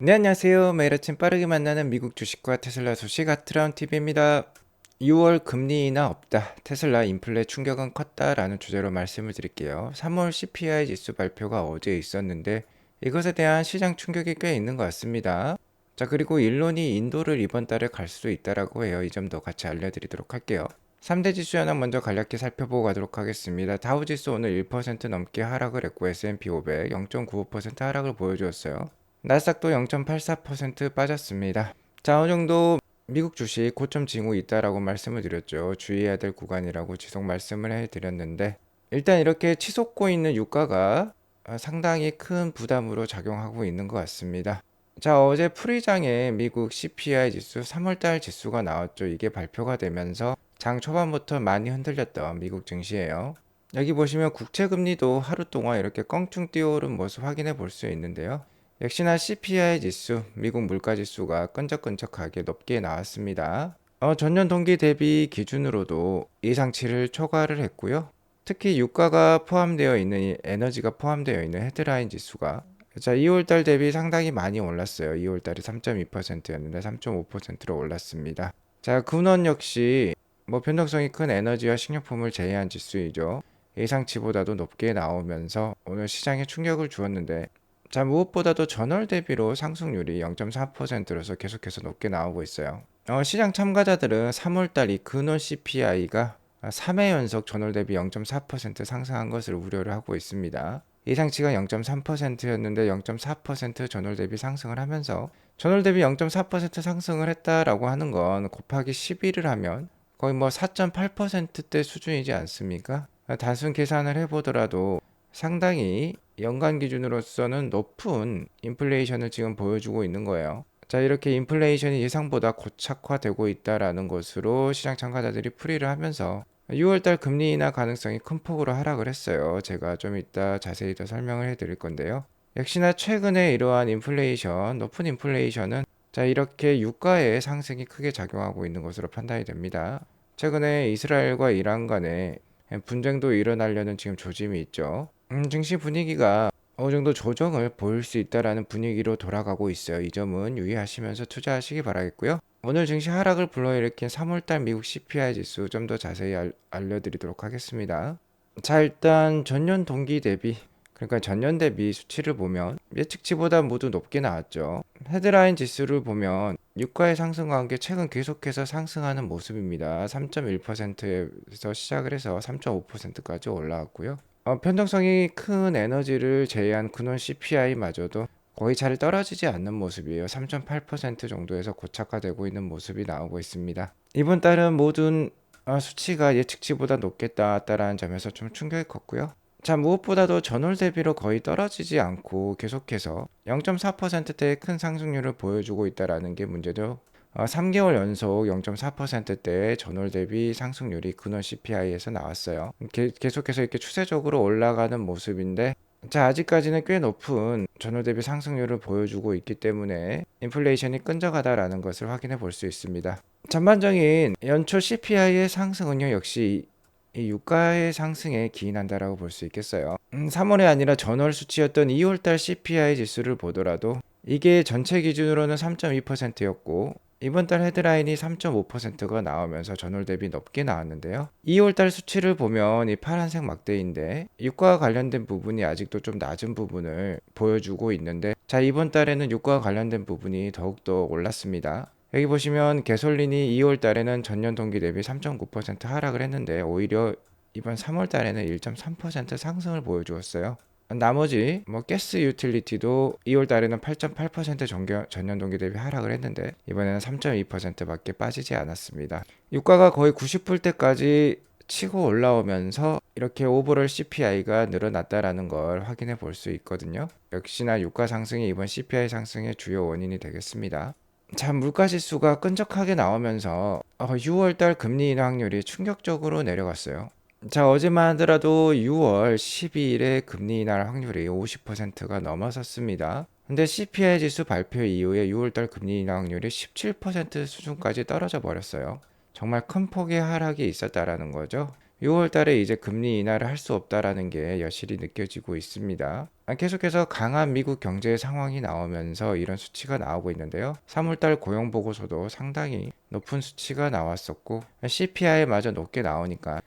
네, 안녕하세요. 매일 아침 빠르게 만나는 미국 주식과 테슬라 소식 아트라운 TV입니다. 6월 금리 인하 없다. 테슬라 인플레 충격은 컸다라는 주제로 말씀을 드릴게요. 3월 CPI 지수 발표가 어제 있었는데 이것에 대한 시장 충격이 꽤 있는 것 같습니다. 자, 그리고 일론이 인도를 이번 달에 갈 수도 있다라고 해요. 이 점도 같이 알려드리도록 할게요. 3대 지수 현황 먼저 간략히 살펴보고 가도록 하겠습니다. 다우지수 오늘 1% 넘게 하락을 했고 S&P 500 0.95% 하락을 보여주었어요. 나스닥도 0.84% 빠졌습니다. 자, 어느 정도 미국 주식 고점 징후 있다라고 말씀을 드렸죠. 주의해야 될 구간이라고 지속 말씀을 해드렸는데 일단 이렇게 치솟고 있는 유가가 상당히 큰 부담으로 작용하고 있는 것 같습니다. 자, 어제 프리장에 미국 CPI 지수 3월달 지수가 나왔죠. 이게 발표가 되면서 장 초반부터 많이 흔들렸던 미국 증시예요. 여기 보시면 국채금리도 하루 동안 이렇게 껑충 뛰어오른 모습 확인해 볼 수 있는데요. 역시나 CPI 지수, 미국 물가 지수가 끈적끈적하게 높게 나왔습니다. 전년 동기 대비 기준으로도 예상치를 초과를 했고요. 특히 유가가 포함되어 있는 이 에너지가 포함되어 있는 헤드라인 지수가 2월달 대비 상당히 많이 올랐어요. 2월달이 3.2%였는데 3.5%로 올랐습니다. 자, 근원 역시 변동성이 큰 에너지와 식료품을 제외한 지수이죠. 예상치보다도 높게 나오면서 오늘 시장에 충격을 주었는데 자, 무엇보다도 전월 대비로 상승률이 0.4%로서 계속해서 높게 나오고 있어요. 시장 참가자들은 3월달 이 근원 CPI가 3회 연속 전월 대비 0.4% 상승한 것을 우려를 하고 있습니다. 예상치가 0.3%였는데 0.4% 전월 대비 상승을 하면서 전월 대비 0.4% 상승을 했다라고 하는 건 곱하기 11을 하면 거의 4.8%대 수준이지 않습니까? 단순 계산을 해보더라도 상당히 연간 기준으로서는 높은 인플레이션을 지금 보여주고 있는 거예요. 자, 이렇게 인플레이션이 예상보다 고착화되고 있다라는 것으로 시장 참가자들이 풀이를 하면서 6월달 금리 인하 가능성이 큰 폭으로 하락을 했어요. 제가 좀 이따 자세히 더 설명을 해드릴 건데요. 역시나 최근에 이러한 인플레이션, 높은 인플레이션은 자, 이렇게 유가의 상승이 크게 작용하고 있는 것으로 판단이 됩니다. 최근에 이스라엘과 이란 간에 분쟁도 일어나려는 지금 조짐이 있죠. 증시 분위기가 어느 정도 조정을 보일 수 있다라는 분위기로 돌아가고 있어요. 이 점은 유의하시면서 투자하시기 바라겠고요. 오늘 증시 하락을 불러일으킨 3월달 미국 CPI 지수 좀 더 자세히 알려드리도록 하겠습니다. 자, 일단 전년 동기 대비 그러니까 전년 대비 수치를 보면 예측치보다 모두 높게 나왔죠. 헤드라인 지수를 보면 유가의 상승과 함께 최근 계속해서 상승하는 모습입니다. 3.1%에서 시작을 해서 3.5%까지 올라왔고요. 변동성이 큰 에너지를 제외한 근원 CPI마저도 거의 잘 떨어지지 않는 모습이에요. 3.8% 정도에서 고착화되고 있는 모습이 나오고 있습니다. 이번 달은 모든 수치가 예측치보다 높겠다라는 점에서 좀 충격이 컸고요. 자, 무엇보다도 전월 대비로 거의 떨어지지 않고 계속해서 0.4%대의 큰 상승률을 보여주고 있다는 게 문제죠. 3개월 연속 0.4%대의 전월 대비 상승률이 근원 CPI에서 나왔어요. 계속해서 이렇게 추세적으로 올라가는 모습인데 자, 아직까지는 꽤 높은 전월 대비 상승률을 보여주고 있기 때문에 인플레이션이 끈적하다라는 것을 확인해 볼 수 있습니다. 전반적인 연초 CPI의 상승은요, 역시 이 유가의 상승에 기인한다라고 볼 수 있겠어요. 3월이 아니라 전월 수치였던 2월달 CPI 지수를 보더라도 이게 전체 기준으로는 3.2%였고 이번 달 헤드라인이 3.5%가 나오면서 전월 대비 높게 나왔는데요. 2월 달 수치를 보면 이 파란색 막대인데 유가와 관련된 부분이 아직도 좀 낮은 부분을 보여주고 있는데 자, 이번 달에는 유가와 관련된 부분이 더욱더 올랐습니다. 여기 보시면 개솔린이 2월 달에는 전년 동기 대비 3.9% 하락을 했는데 오히려 이번 3월 달에는 1.3% 상승을 보여주었어요. 나머지 가스 유틸리티도 2월 달에는 8.8% 전년 동기 대비 하락을 했는데 이번에는 3.2%밖에 빠지지 않았습니다. 유가가 거의 90불대까지 치고 올라오면서 이렇게 오버롤 CPI가 늘어났다라는 걸 확인해 볼 수 있거든요. 역시나 유가 상승이 이번 CPI 상승의 주요 원인이 되겠습니다. 자, 물가 지수가 끈적하게 나오면서 6월달 금리 인하 확률이 충격적으로 내려갔어요. 자, 어제만 하더라도 6월 12일에 금리 인하 확률이 50%가 넘어섰습니다. 근데 CPI 지수 발표 이후에 6월달 금리 인하 확률이 17% 수준까지 떨어져 버렸어요. 정말 큰 폭의 하락이 있었다라는 거죠. 6월달에 이제 금리 인하를 할 수 없다라는 게 여실히 느껴지고 있습니다. 계속해서 강한 미국 경제 상황이 나오면서 이런 수치가 나오고 있는데요. 3월달 고용 보고서도 상당히 높은 수치가 나왔었고 CPI마저 높게 나오니까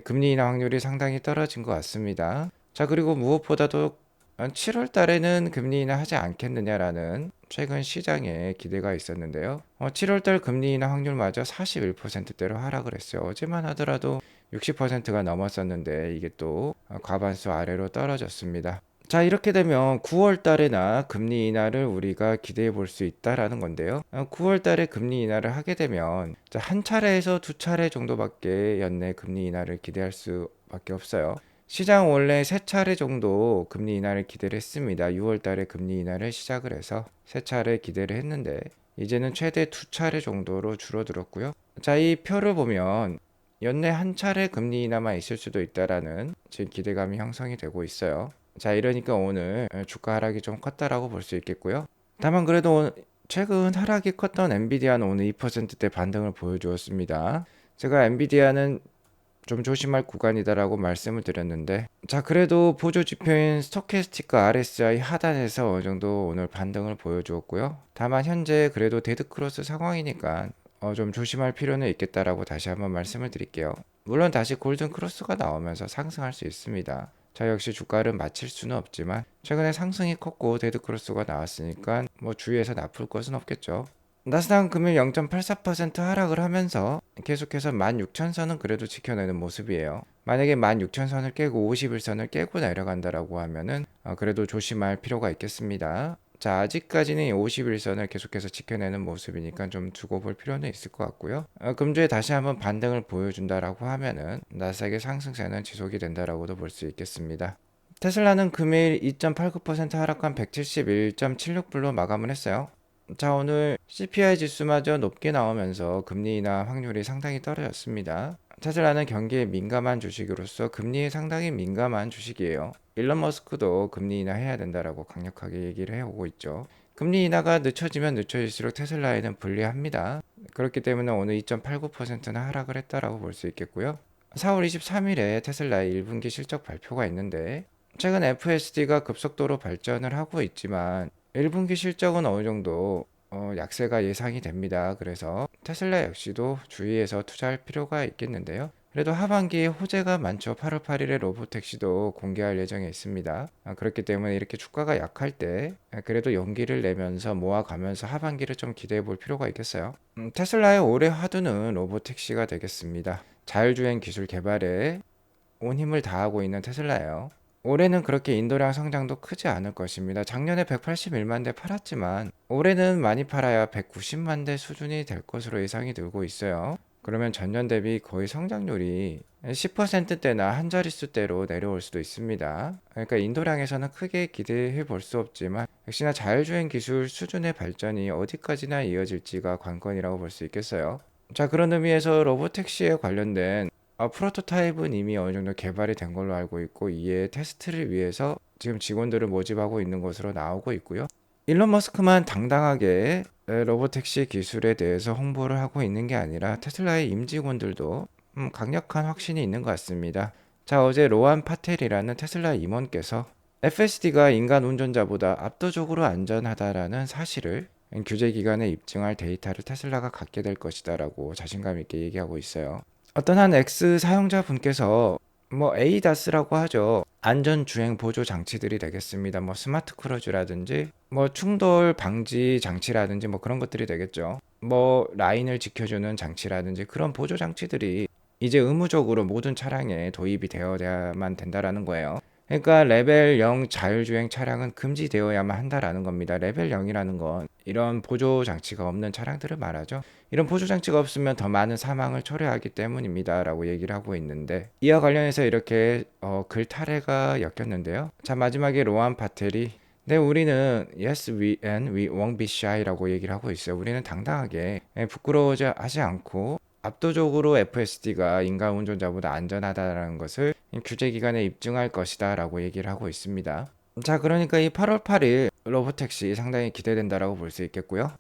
금리 인하 확률이 상당히 떨어진 것 같습니다. 자, 그리고 무엇보다도 7월 달에는 금리 인하 하지 않겠느냐라는 최근 시장에 기대가 있었는데요. 7월 달 금리 인하 확률마저 41%대로 하락을 했어요. 어제만 하더라도 60%가 넘었었는데 이게 또 과반수 아래로 떨어졌습니다. 자, 이렇게 되면 9월 달에나 금리 인하를 우리가 기대해 볼 수 있다라는 건데요. 9월 달에 금리 인하를 하게 되면 한 차례에서 두 차례 정도밖에 연내 금리 인하를 기대할 수밖에 없어요. 시장 원래 세 차례 정도 금리 인하를 기대를 했습니다. 6월 달에 금리 인하를 시작을 해서 세 차례 기대를 했는데 이제는 최대 두 차례 정도로 줄어들었고요. 자, 이 표를 보면 연내 한 차례 금리 인하만 있을 수도 있다라는 지금 기대감이 형성이 되고 있어요. 자, 이러니까 오늘 주가 하락이 좀 컸다라고 볼 수 있겠고요. 다만 그래도 최근 하락이 컸던 엔비디아는 오늘 2%대 반등을 보여주었습니다. 제가 엔비디아는 좀 조심할 구간이다라고 말씀을 드렸는데, 자, 그래도 보조 지표인 스토캐스틱과 RSI 하단에서 어느 정도 오늘 반등을 보여주었고요. 다만 현재 그래도 데드크로스 상황이니까 좀 조심할 필요는 있겠다라고 다시 한번 말씀을 드릴게요. 물론 다시 골든 크로스가 나오면서 상승할 수 있습니다. 자, 역시 주가를 맞힐 수는 없지만 최근에 상승이 컸고 데드크로스가 나왔으니까 뭐 주위에서 나쁠 것은 없겠죠. 나스닥은 금일 0.84% 하락을 하면서 계속해서 16,000선은 그래도 지켜내는 모습이에요. 만약에 16,000선을 깨고 51선을 깨고 내려간다라고 하면은 그래도 조심할 필요가 있겠습니다. 자, 아직까지는 51선을 계속해서 지켜내는 모습이니까 좀 두고 볼 필요는 있을 것 같고요. 금주에 다시 한번 반등을 보여준다라고 하면은 나스닥의 상승세는 지속이 된다라고도 볼 수 있겠습니다. 테슬라는 금일 2.89% 하락한 171.76불로 마감을 했어요. 자, 오늘 CPI 지수마저 높게 나오면서 금리 인하 확률이 상당히 떨어졌습니다. 테슬라는 경기에 민감한 주식으로서 금리에 상당히 민감한 주식이에요. 일론 머스크도 금리 인하 해야 된다라고 강력하게 얘기를 해오고 있죠. 금리 인하가 늦춰지면 늦춰질수록 테슬라에는 불리합니다. 그렇기 때문에 오늘 2.89%는 하락을 했다라고 볼 수 있겠고요. 4월 23일에 테슬라의 1분기 실적 발표가 있는데 최근 FSD가 급속도로 발전을 하고 있지만 1분기 실적은 어느 정도 약세가 예상이 됩니다. 그래서 테슬라 역시도 주의해서 투자할 필요가 있겠는데요. 그래도 하반기에 호재가 많죠. 8월 8일에 로보택시도 공개할 예정에 있습니다. 그렇기 때문에 이렇게 주가가 약할 때 그래도 용기를 내면서 모아가면서 하반기를 좀 기대해 볼 필요가 있겠어요. 테슬라의 올해 화두는 로보택시가 되겠습니다. 자율주행 기술 개발에 온 힘을 다하고 있는 테슬라예요. 올해는 그렇게 인도량 성장도 크지 않을 것입니다. 작년에 181만 대 팔았지만 올해는 많이 팔아야 190만 대 수준이 될 것으로 예상이 들고 있어요. 그러면 전년 대비 거의 성장률이 10%대나 한 자릿수대로 내려올 수도 있습니다. 그러니까 인도량에서는 크게 기대해 볼 수 없지만 역시나 자율주행 기술 수준의 발전이 어디까지나 이어질지가 관건이라고 볼 수 있겠어요. 자, 그런 의미에서 로보택시에 관련된 프로토타입은 이미 어느 정도 개발이 된 걸로 알고 있고 이에 테스트를 위해서 지금 직원들을 모집하고 있는 것으로 나오고 있고요. 일론 머스크만 당당하게 로보택시 기술에 대해서 홍보를 하고 있는 게 아니라 테슬라의 임직원들도 강력한 확신이 있는 것 같습니다. 자, 어제 로한 파텔이라는 테슬라 임원께서 FSD가 인간 운전자보다 압도적으로 안전하다라는 사실을 규제기관에 입증할 데이터를 테슬라가 갖게 될 것이다라고 자신감 있게 얘기하고 있어요. 어떤 한 X 사용자분께서 ADAS라고 하죠. 안전주행 보조 장치들이 되겠습니다. 스마트 크루즈라든지 충돌 방지 장치라든지 그런 것들이 되겠죠. 라인을 지켜주는 장치라든지 그런 보조 장치들이 이제 의무적으로 모든 차량에 도입이 되어야만 된다라는 거예요. 그러니까 레벨 0 자율주행 차량은 금지되어야만 한다라는 겁니다. 레벨 0이라는 건 이런 보조 장치가 없는 차량들을 말하죠. 이런 보조 장치가 없으면 더 많은 사망을 초래하기 때문입니다. 라고 얘기를 하고 있는데 이와 관련해서 이렇게 글 탈해가 엮였는데요. 자, 마지막에 로한 파텔이 네, 우리는 yes we and we won't be shy라고 얘기를 하고 있어요. 우리는 당당하게 부끄러워하지 않고 압도적으로 FSD가 인간 운전자보다 안전하다는 것을 규제기관에 입증할 것이다 라고 얘기를 하고 있습니다. 자, 그러니까 이 8월 8일 로보택시 상당히 기대된다라고 볼 수 있겠고요.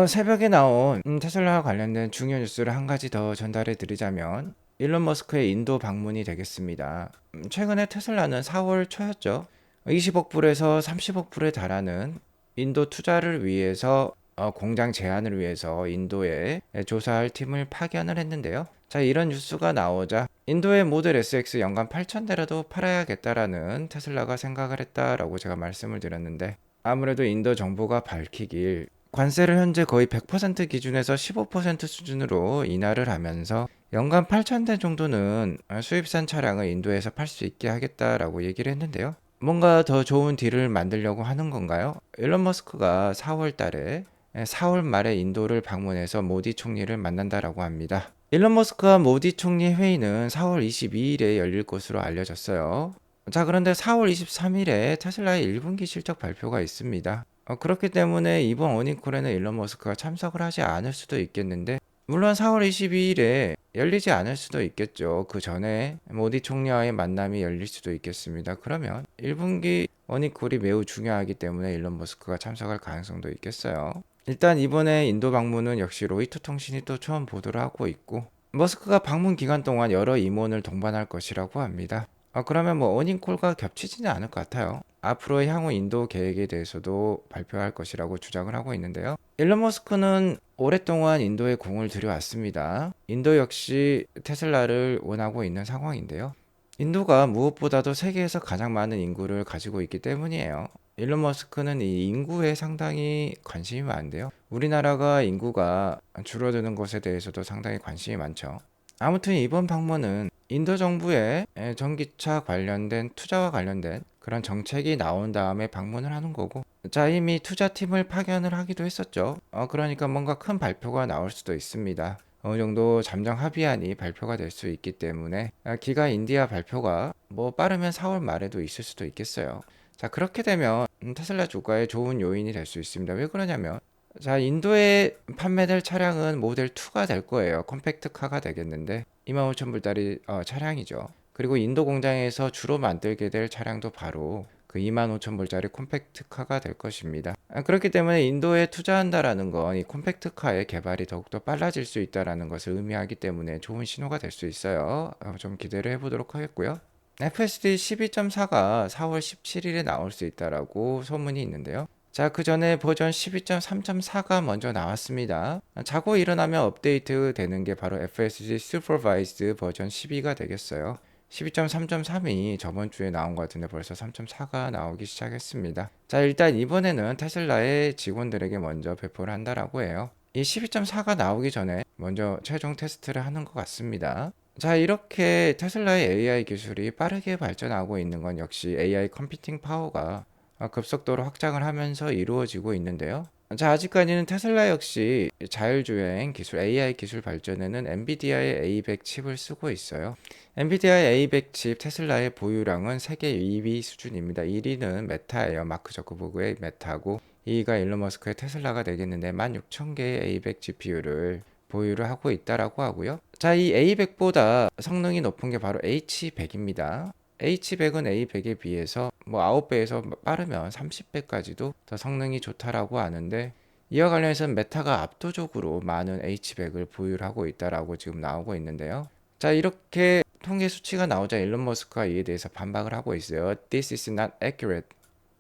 새벽에 나온 테슬라와 관련된 중요 뉴스를 한 가지 더 전달해 드리자면 일론 머스크의 인도 방문이 되겠습니다. 최근에 테슬라는 4월 초였죠. 20억 불에서 30억 불에 달하는 인도 투자를 위해서 공장 제안을 위해서 인도에 조사할 팀을 파견을 했는데요. 자, 이런 뉴스가 나오자 인도의 모델 SX 연간 8,000대라도 팔아야겠다라는 테슬라가 생각을 했다라고 제가 말씀을 드렸는데, 아무래도 인도 정부가 밝히길 관세를 현재 거의 100% 기준에서 15% 수준으로 인하를 하면서 연간 8,000대 정도는 수입산 차량을 인도에서 팔 수 있게 하겠다라고 얘기를 했는데요. 뭔가 더 좋은 딜을 만들려고 하는 건가요? 일론 머스크가 4월 달에 4월 말에 인도를 방문해서 모디 총리를 만난다라고 합니다. 일론 머스크와 모디 총리 회의는 4월 22일에 열릴 것으로 알려졌어요. 자, 그런데 4월 23일에 테슬라의 1분기 실적 발표가 있습니다. 그렇기 때문에 이번 어닝콜에는 일론 머스크가 참석을 하지 않을 수도 있겠는데, 물론 4월 22일에 열리지 않을 수도 있겠죠. 그 전에 모디 총리와의 만남이 열릴 수도 있겠습니다. 그러면 1분기 어닝콜이 매우 중요하기 때문에 일론 머스크가 참석할 가능성도 있겠어요. 일단 이번에 인도 방문은 역시 로이터 통신이 또 처음 보도를 하고 있고, 머스크가 방문 기간 동안 여러 임원을 동반할 것이라고 합니다. 그러면 뭐 어닝콜과 겹치지는 않을 것 같아요. 앞으로의 향후 인도 계획에 대해서도 발표할 것이라고 주장을 하고 있는데요. 일론 머스크는 오랫동안 인도에 공을 들여왔습니다. 인도 역시 테슬라를 원하고 있는 상황인데요. 인도가 무엇보다도 세계에서 가장 많은 인구를 가지고 있기 때문이에요. 일론 머스크는 이 인구에 상당히 관심이 많은데요. 우리나라가 인구가 줄어드는 것에 대해서도 상당히 관심이 많죠. 아무튼 이번 방문은 인도 정부의 전기차 관련된 투자와 관련된 그런 정책이 나온 다음에 방문을 하는 거고, 자, 이미 투자팀을 파견을 하기도 했었죠. 그러니까 뭔가 큰 발표가 나올 수도 있습니다. 어느 정도 잠정 합의안이 발표가 될 수 있기 때문에 기가 인디아 발표가 뭐 빠르면 4월 말에도 있을 수도 있겠어요. 자, 그렇게 되면 테슬라 주가에 좋은 요인이 될 수 있습니다. 왜 그러냐면, 자, 인도에 판매될 차량은 모델 2가 될 거예요. 컴팩트카가 되겠는데 25,000불짜리 차량이죠. 그리고 인도 공장에서 주로 만들게 될 차량도 바로 그 25,000불짜리 콤팩트카가 될 것입니다. 그렇기 때문에 인도에 투자한다라는 건 이 콤팩트카의 개발이 더욱더 빨라질 수 있다라는 것을 의미하기 때문에 좋은 신호가 될 수 있어요. 좀 기대를 해보도록 하겠고요. FSD 12.4가 4월 17일에 나올 수 있다라고 소문이 있는데요. 자, 그 전에 버전 12.3.4가 먼저 나왔습니다. 자고 일어나면 업데이트 되는 게 바로 FSD Supervised 버전 12가 되겠어요. 12.3.3이 저번 주에 나온 것 같은데 벌써 3.4가 나오기 시작했습니다. 자, 일단 이번에는 테슬라의 직원들에게 먼저 배포를 한다라고 해요. 이 12.4가 나오기 전에 먼저 최종 테스트를 하는 것 같습니다. 자, 이렇게 테슬라의 AI 기술이 빠르게 발전하고 있는 건 역시 AI 컴퓨팅 파워가 급속도로 확장을 하면서 이루어지고 있는데요. 자, 아직까지는 테슬라 역시 자율주행 기술, AI 기술 발전에는 엔비디아의 A100 칩을 쓰고 있어요. 엔비디아의 A100 칩 테슬라의 보유량은 세계 2위 수준입니다. 1위는 메타예요. 마크 저커버그의 메타고, 2위가 일론 머스크의 테슬라가 되겠는데 16,000개의 A100 GPU를 보유를 하고 있다라고 하고요. 자, 이 A100보다 성능이 높은 게 바로 H100입니다. H100은 A100에 비해서 뭐 9배에서 빠르면 30배까지도 더 성능이 좋다라고 하는데, 이와 관련해서 메타가 압도적으로 많은 H100을 보유하고 있다라고 지금 나오고 있는데요. 자, 이렇게 통계 수치가 나오자 일론 머스크가 이에 대해서 반박을 하고 있어요. This is not accurate.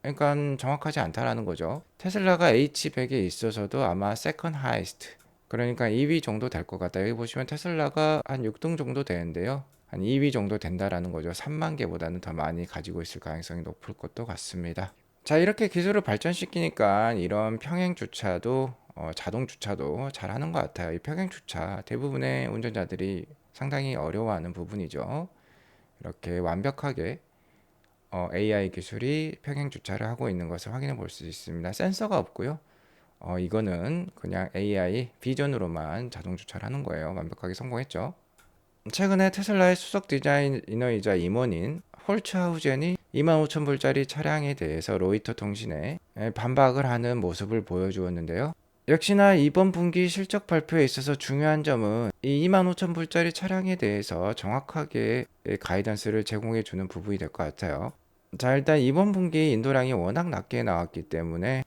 그러니까 정확하지 않다라는 거죠. 테슬라가 H100에 있어서도 아마 second highest, 그러니까 2위 정도 될 것 같다. 여기 보시면 테슬라가 한 6등 정도 되는데요. 한 2위 정도 된다라는 거죠. 3만 개보다는 더 많이 가지고 있을 가능성이 높을 것도 같습니다. 자, 이렇게 기술을 발전시키니까 이런 평행 주차도 자동 주차도 잘하는 것 같아요. 이 평행 주차 대부분의 운전자들이 상당히 어려워하는 부분이죠. 이렇게 완벽하게 AI 기술이 평행 주차를 하고 있는 것을 확인해 볼 수 있습니다. 센서가 없고요. 이거는 그냥 AI 비전으로만 자동 주차를 하는 거예요. 완벽하게 성공했죠. 최근에 테슬라의 수석 디자이너이자 임원인 홀츠하우젠이 25,000불짜리 차량에 대해서 로이터 통신에 반박을 하는 모습을 보여주었는데요. 역시나 이번 분기 실적 발표에 있어서 중요한 점은 이 25,000불짜리 차량에 대해서 정확하게 가이던스를 제공해 주는 부분이 될 것 같아요. 자, 일단 이번 분기 인도량이 워낙 낮게 나왔기 때문에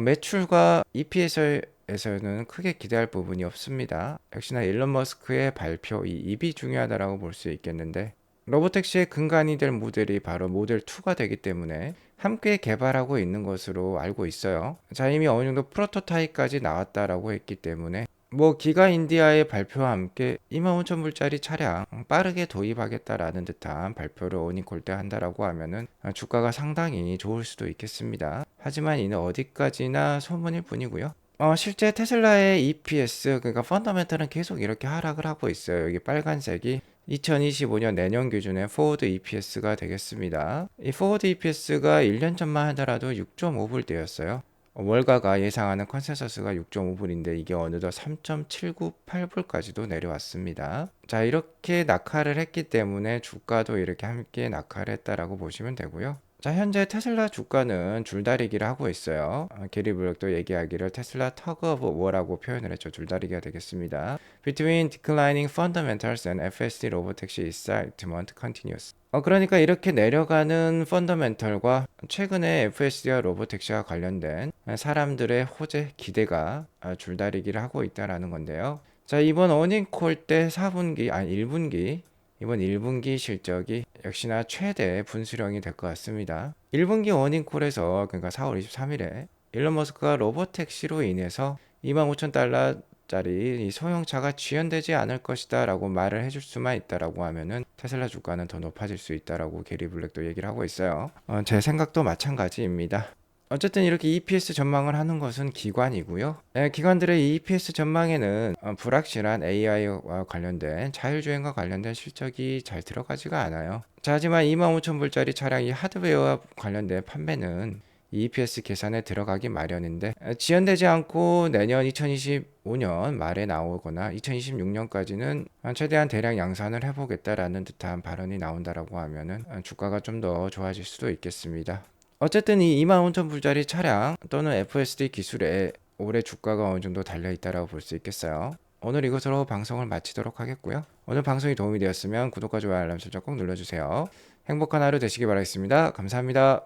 매출과 EPS에서는 크게 기대할 부분이 없습니다. 역시나 일론 머스크의 발표, 이 입이 중요하다라고 볼 수 있겠는데, 로보택시의 근간이 될 모델이 바로 모델 2가 되기 때문에 함께 개발하고 있는 것으로 알고 있어요. 자, 이미 어느 정도 프로토타입까지 나왔다라고 했기 때문에 뭐 기가 인디아의 발표와 함께 25,000불짜리 차량 빠르게 도입하겠다라는 듯한 발표를 어닝콜 때 한다라고 하면은 주가가 상당히 좋을 수도 있겠습니다. 하지만 이는 어디까지나 소문일 뿐이고요. 실제 테슬라의 EPS, 그러니까 펀더멘털은 계속 이렇게 하락을 하고 있어요. 여기 빨간색이 2025년 내년 기준의 포워드 EPS가 되겠습니다. 이 포워드 EPS가 1년 전만 하더라도 6.5불대였어요. 월가가 예상하는 컨센서스가 6.5불인데 이게 어느덧 3.798불까지도 내려왔습니다. 자, 이렇게 낙하를 했기 때문에 주가도 이렇게 함께 낙하를 했다라고 보시면 되고요. 자, 현재 테슬라 주가는 줄다리기를 하고 있어요. 게리 블록도 얘기하기를 테슬라 터그 오브 워라고 표현을 했죠. 줄다리기가 되겠습니다. Between declining fundamentals and FSD robotaxi excitement continues. 그러니까 이렇게 내려가는 펀더멘털과 최근에 FSD와 로보택시와 관련된 사람들의 호재 기대가 줄다리기를 하고 있다라는 건데요. 자, 이번 어닝콜 때 4분기, 아니 1분기, 이번 1분기 실적이 역시나 최대 분수령이 될 것 같습니다. 1분기 어닝콜에서, 그러니까 4월 23일에 일론 머스크가 로보택시로 인해서 25,000달러 짜리 이 소형차가 지연되지 않을 것이다 라고 말을 해줄 수만 있다라고 하면은 테슬라 주가는 더 높아질 수 있다라고 게리 블랙도 얘기를 하고 있어요. 제 생각도 마찬가지입니다. 어쨌든 이렇게 EPS 전망을 하는 것은 기관이고요. 기관들의 이 EPS 전망에는 불확실한 AI와 관련된 자율주행과 관련된 실적이 잘 들어가지가 않아요. 자, 하지만 25,000불짜리 차량 이 하드웨어와 관련된 판매는 EPS 계산에 들어가기 마련인데 지연되지 않고 내년 2025년 말에 나오거나 2026년까지는 최대한 대량 양산을 해보겠다라는 듯한 발언이 나온다라고 하면은 주가가 좀 더 좋아질 수도 있겠습니다. 어쨌든 이 25,000불짜리 차량 또는 FSD 기술에 올해 주가가 어느 정도 달려 있다라고 볼 수 있겠어요. 오늘 이것으로 방송을 마치도록 하겠고요. 오늘 방송이 도움이 되었으면 구독과 좋아요 알람 설정 꼭 눌러주세요. 행복한 하루 되시기 바라겠습니다. 감사합니다.